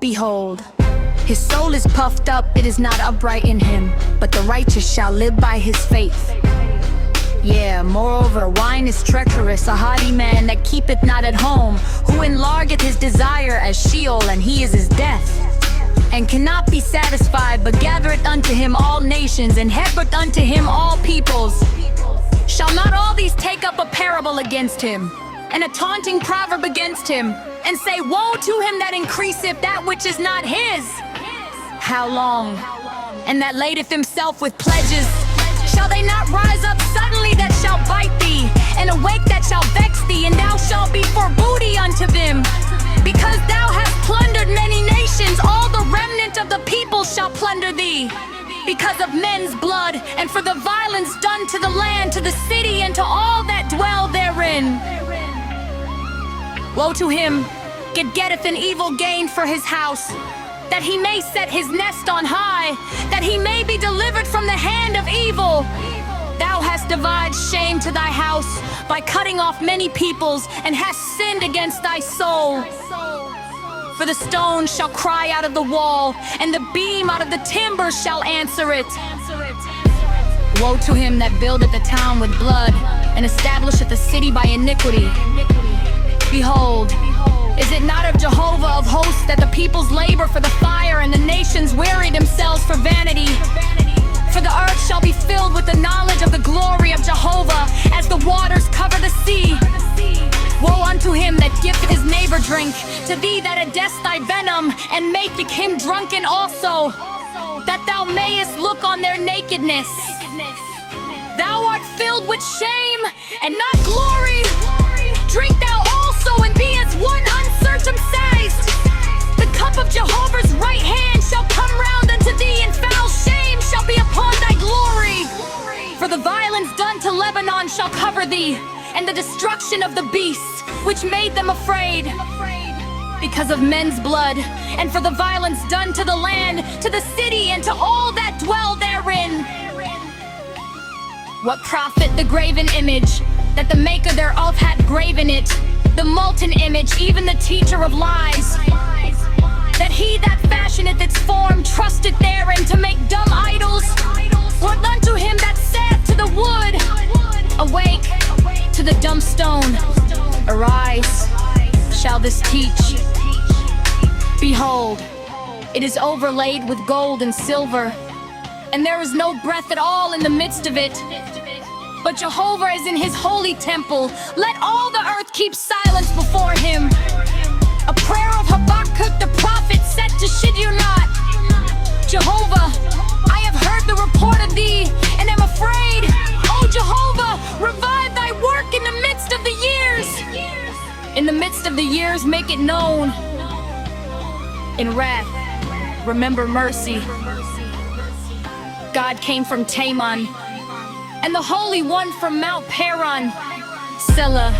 Behold, his soul is puffed up, it is not upright in him, but the righteous shall live by his faith. Yeah, moreover, wine is treacherous, a haughty man that keepeth not at home, who enlargeth his desire as Sheol, and he is his death. And cannot be satisfied, but gathereth unto him all nations, and heapeth unto him all peoples. Shall not all these take up a parable against him, and a taunting proverb against him, and say, Woe to him that increaseth that which is not his? How long? And that ladeth himself with pledges. Shall they not rise up suddenly that shall bite thee, and awake that shall vex thee, and thou shalt be for booty unto them? Because thou hast plundered many nations, all the remnant of the people shall plunder thee. Because of men's blood, and for the violence done to the land, to the city, and to all that dwell therein. Woe to him that getteth an evil gain for his house, that he may set his nest on high, that he may be delivered from the hand of evil. Thou hast devised shame to thy house by cutting off many peoples, and hast sinned against thy soul. For the stone shall cry out of the wall, and the beam out of the timber shall answer it. Woe to him that buildeth a town with blood, and establisheth a city by iniquity. Behold, is it not of Jehovah of hosts that the peoples labor for the fire, and the nations weary themselves for vanity? For the earth shall be filled with the knowledge of the glory of Jehovah, as the waters cover the sea. Woe unto him that giveth his neighbor drink, to thee that addest thy venom, and maketh him drunken also, that thou mayest look on their nakedness. Thou art filled with shame, and not glory. Drink thou also, and be as one uncircumcised. The cup of Jehovah's right hand shall come round unto thee, and foul shame shall be upon thy glory. For the violence done to Lebanon shall cover thee, and the destruction of the beasts, which made them afraid. Because of men's blood, and for the violence done to the land, to the city, and to all that dwell therein. What profit the graven image, that the maker thereof hath graven it, the molten image, even the teacher of lies? That he that fashioneth its form trusteth therein to make dumb idols? What unto him that saith to the wood, Awake, to the dumb stone, Arise, shall this teach? Behold, it is overlaid with gold and silver, and there is no breath at all in the midst of it. But Jehovah is in his holy temple. Let all the earth keep silence before him. A prayer of Habakkuk the prophet said to Shidunat. Jehovah, I have heard the report of thee, and am afraid. O Jehovah, revive thy work in the midst of the years. In the midst of the years, make it known. In wrath, remember mercy. God came from Taman, and the Holy One from Mount Paran. Selah.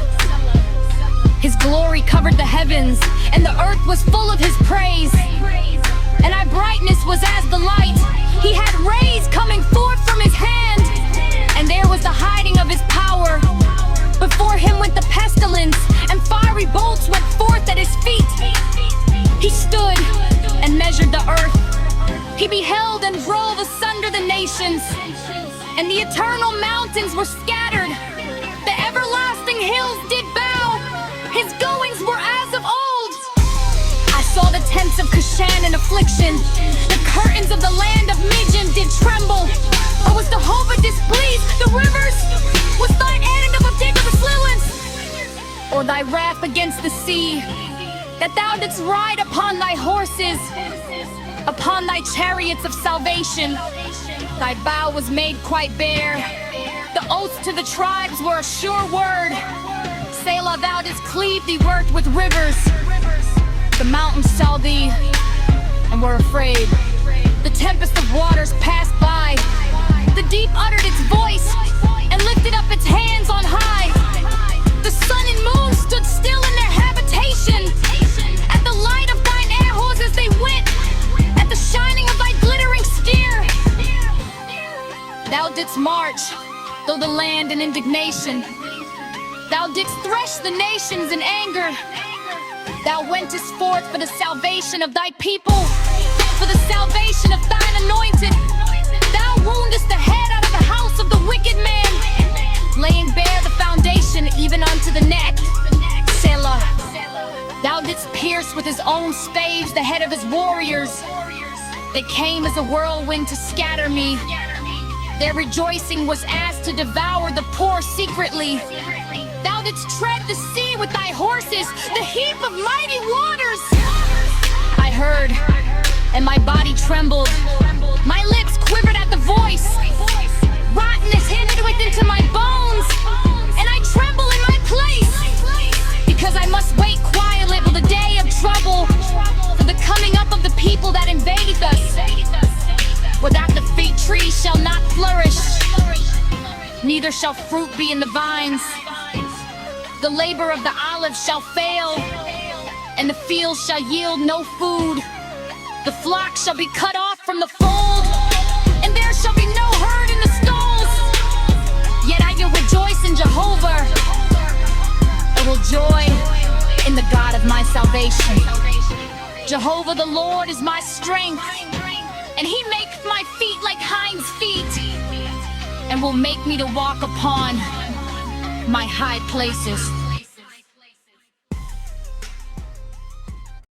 His glory covered the heavens, and the earth was full of his praise. And thy brightness was as the light. He had rays coming forth from his hand, and there was the hiding of his power. Before him went the pestilence, and fiery bolts went forth at his feet. He stood and measured the earth. He beheld and drove asunder the nations, and the eternal mountains were scattered. The everlasting hills did bow. His goings were as of old. I saw the tents of Cushan in affliction. The curtains of the land of Midian did tremble. Or was Jehovah displeased? The rivers was thine hand of Jacob asluance. Or thy wrath against the sea, that thou didst ride upon thy horses, upon thy chariots of salvation. Thy bow was made quite bare. The oaths to the tribes were a sure word. Selah, thou didst cleave thee worked with rivers. The mountains saw thee and were afraid. The tempest of waters passed by. The deep uttered its voice and lifted up its hands on high. The sun and moon stood still in their habitation. At the light of thine air holes as they went, at the shining of thy glittering steer. Thou didst march though the land in indignation. Thou didst thresh the nations in anger. Thou wentest forth for the salvation of thy people, for the salvation of thine anointed. Thou woundest the head out of the house of the wicked man, laying bare the foundation even unto the neck. Selah. Thou didst pierce with his own spades the head of his warriors. They came as a whirlwind to scatter me. Their rejoicing was as to devour the poor secretly. Thou didst tread the sea with thy horses, the heap of mighty waters. I heard, and my body trembled. My lips quivered at the voice. Rottenness entered within my bones, and I tremble in my place, because I must wait quietly for the day of trouble, for the coming up of the people that invade us. Without the fig tree shall not flourish, neither shall fruit be in the vines. The labor of the olive shall fail, and the field shall yield no food. The flock shall be cut off from the fold, and there shall be no herd in the stalls. Yet I will rejoice in Jehovah. I will joy in the God of my salvation. Jehovah the Lord is my strength, and he maketh my feet like hinds' feet, and will make me to walk upon my high places.